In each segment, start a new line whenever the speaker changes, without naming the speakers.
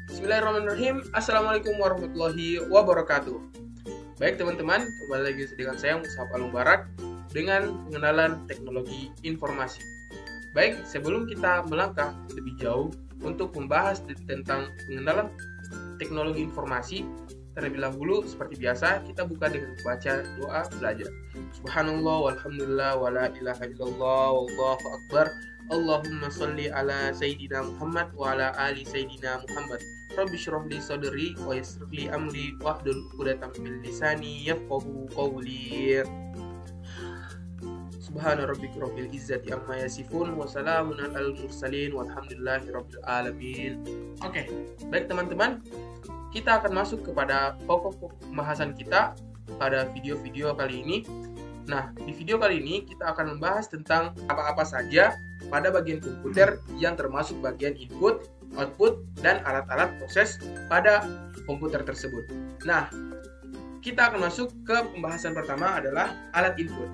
Bismillahirrahmanirrahim. Assalamualaikum warahmatullahi wabarakatuh. Baik teman-teman, kembali lagi dengan saya Mus'ab Al-Mubarak dengan pengenalan teknologi informasi. Baik, sebelum kita melangkah lebih jauh untuk membahas tentang pengenalan teknologi informasi, terlebih dahulu seperti biasa kita buka dengan membaca doa belajar. Subhanallah walhamdulillah wala ilaha illallah wallahu akbar. Allahumma sholli ala sayyidina Muhammad wa ala ali sayyidina Muhammad. Rabbi shrah li sadri wa yassir li amri wahlul 'uqdatam min lisani yafqahu qawli. Subhana rabbika rabbil izzati amma yasifun wa salamun alal mursalin walhamdulillahi rabbil alamin. Oke, baik teman-teman, kita akan masuk kepada pokok pembahasan kita pada video-video kali ini. Nah, di video kali ini kita akan membahas tentang apa-apa saja pada bagian komputer yang termasuk bagian input, output, dan alat-alat proses pada komputer tersebut. Nah, kita akan masuk ke pembahasan pertama adalah alat input.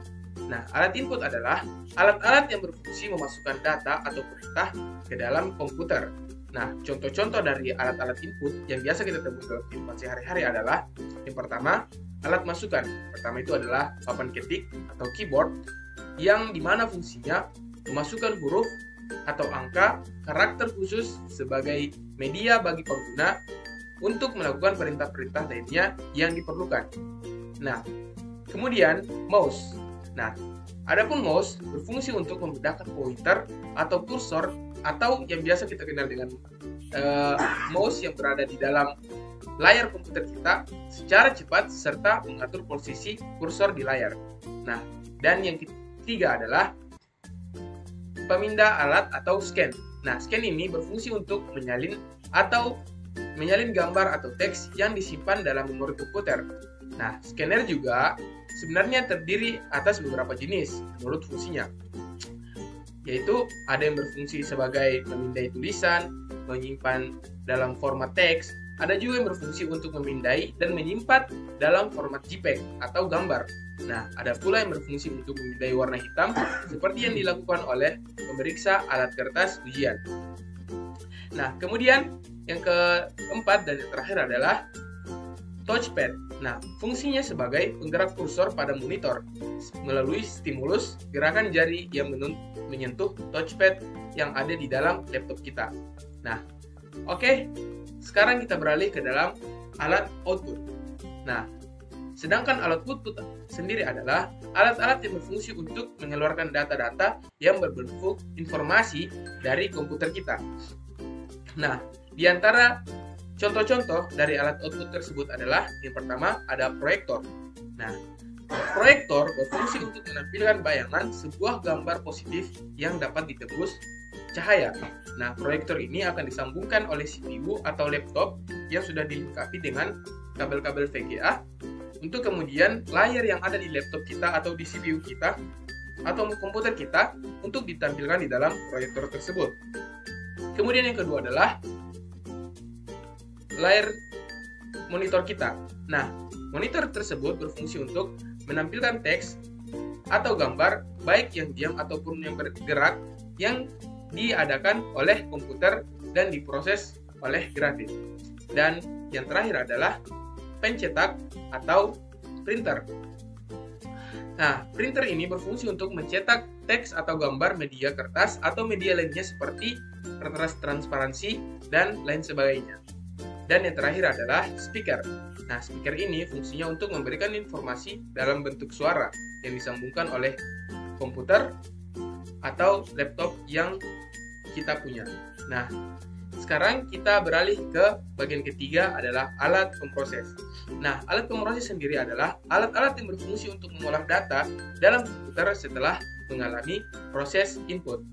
Nah, alat input adalah alat-alat yang berfungsi memasukkan data atau perintah ke dalam komputer. Nah, contoh-contoh dari alat-alat input yang biasa kita temui dalam kehidupan sehari-hari adalah yang pertama, alat masukan. Pertama itu adalah papan ketik atau keyboard yang dimana fungsinya memasukkan huruf atau angka karakter khusus sebagai media bagi pengguna untuk melakukan perintah-perintah lainnya yang diperlukan. Nah, kemudian mouse. Nah, adapun mouse berfungsi untuk membedakan pointer atau kursor atau yang biasa kita kenal dengan mouse yang berada di dalam layar komputer kita secara cepat serta mengatur posisi kursor di layar. Nah, dan yang ketiga adalah pemindah alat atau scan. Nah, scan ini berfungsi untuk menyalin gambar atau teks yang disimpan dalam memori komputer. Nah, scanner juga sebenarnya terdiri atas beberapa jenis menurut fungsinya, yaitu ada yang berfungsi sebagai memindai tulisan, menyimpan dalam format teks, ada juga yang berfungsi untuk memindai dan menyimpan dalam format JPEG atau gambar. Nah, ada pula yang berfungsi untuk memindai warna hitam seperti yang dilakukan oleh pemeriksa alat kertas ujian. Nah, kemudian yang keempat dan yang terakhir adalah touchpad. Nah, fungsinya sebagai penggerak kursor pada monitor melalui stimulus gerakan jari yang menyentuh touchpad yang ada di dalam laptop kita. Nah, oke. Sekarang kita beralih ke dalam alat output. Nah, sedangkan alat output sendiri adalah alat-alat yang berfungsi untuk mengeluarkan data-data yang berbentuk informasi dari komputer kita. Nah, di antara contoh-contoh dari alat output tersebut adalah yang pertama ada proyektor. Nah, proyektor berfungsi untuk menampilkan bayangan sebuah gambar positif yang dapat ditembus cahaya. Nah, proyektor ini akan disambungkan oleh CPU atau laptop yang sudah dilengkapi dengan kabel-kabel VGA untuk kemudian layar yang ada di laptop kita atau di CPU kita atau komputer kita untuk ditampilkan di dalam proyektor tersebut. Kemudian yang kedua adalah layar monitor kita. Nah, monitor tersebut berfungsi untuk menampilkan teks atau gambar baik yang diam ataupun yang bergerak yang diadakan oleh komputer dan diproses oleh grafik. Dan yang terakhir adalah pencetak atau printer. Nah, printer ini berfungsi untuk mencetak teks atau gambar media kertas atau media lainnya seperti kertas transparansi dan lain sebagainya. Dan yang terakhir adalah speaker. Nah, speaker ini fungsinya untuk memberikan informasi dalam bentuk suara yang disambungkan oleh komputer atau laptop yang kita punya. Nah, sekarang kita beralih ke bagian ketiga adalah alat pemproses. Nah, alat pemproses sendiri adalah alat-alat yang berfungsi untuk mengolah data dalam komputer setelah mengalami proses input.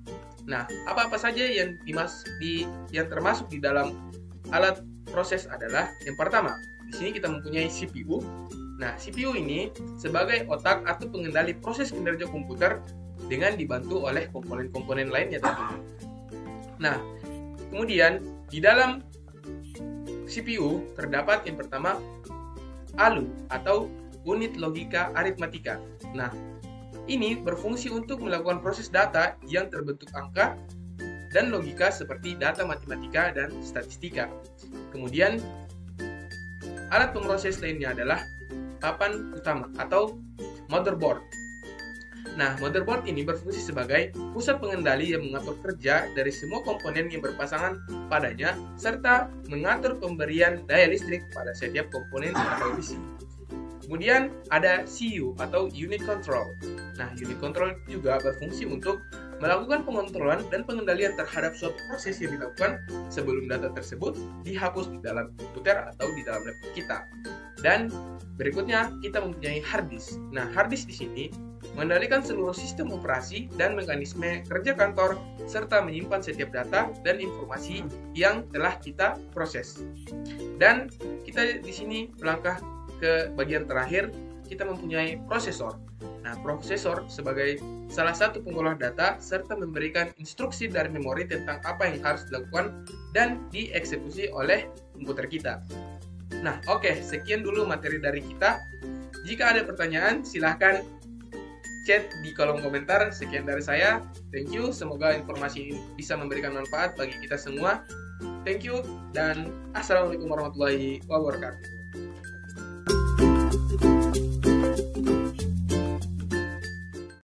Nah, apa-apa saja yang termasuk di dalam alat proses adalah yang pertama, di sini kita mempunyai CPU. Nah, CPU ini sebagai otak atau pengendali proses kinerja komputer dengan dibantu oleh komponen-komponen lainnya tentunya. Nah, kemudian di dalam CPU terdapat yang pertama ALU atau unit logika aritmatika. Nah, ini berfungsi untuk melakukan proses data yang terbentuk angka dan logika seperti data matematika dan statistika. Kemudian, alat pemroses lainnya adalah papan utama atau motherboard. Nah, motherboard ini berfungsi sebagai pusat pengendali yang mengatur kerja dari semua komponen yang berpasangan padanya, serta mengatur pemberian daya listrik pada setiap komponen atau isi. Kemudian ada CU atau Unit Control. Nah, Unit Control juga berfungsi untuk melakukan pengontrolan dan pengendalian terhadap suatu proses yang dilakukan sebelum data tersebut dihapus di dalam komputer atau di dalam laptop kita. Dan berikutnya kita mempunyai hard disk. Nah, hard disk di sini mengendalikan seluruh sistem operasi dan mekanisme kerja kantor serta menyimpan setiap data dan informasi yang telah kita proses. Dan kita di sini melangkah ke bagian terakhir, kita mempunyai prosesor. Nah, prosesor sebagai salah satu pengolah data serta memberikan instruksi dari memori tentang apa yang harus dilakukan dan dieksekusi oleh komputer kita. Nah, oke, sekian dulu materi dari kita. Jika ada pertanyaan, silahkan chat di kolom komentar. Sekian dari saya. Thank you. Semoga informasi ini bisa memberikan manfaat bagi kita semua. Thank you dan assalamualaikum warahmatullahi wabarakatuh.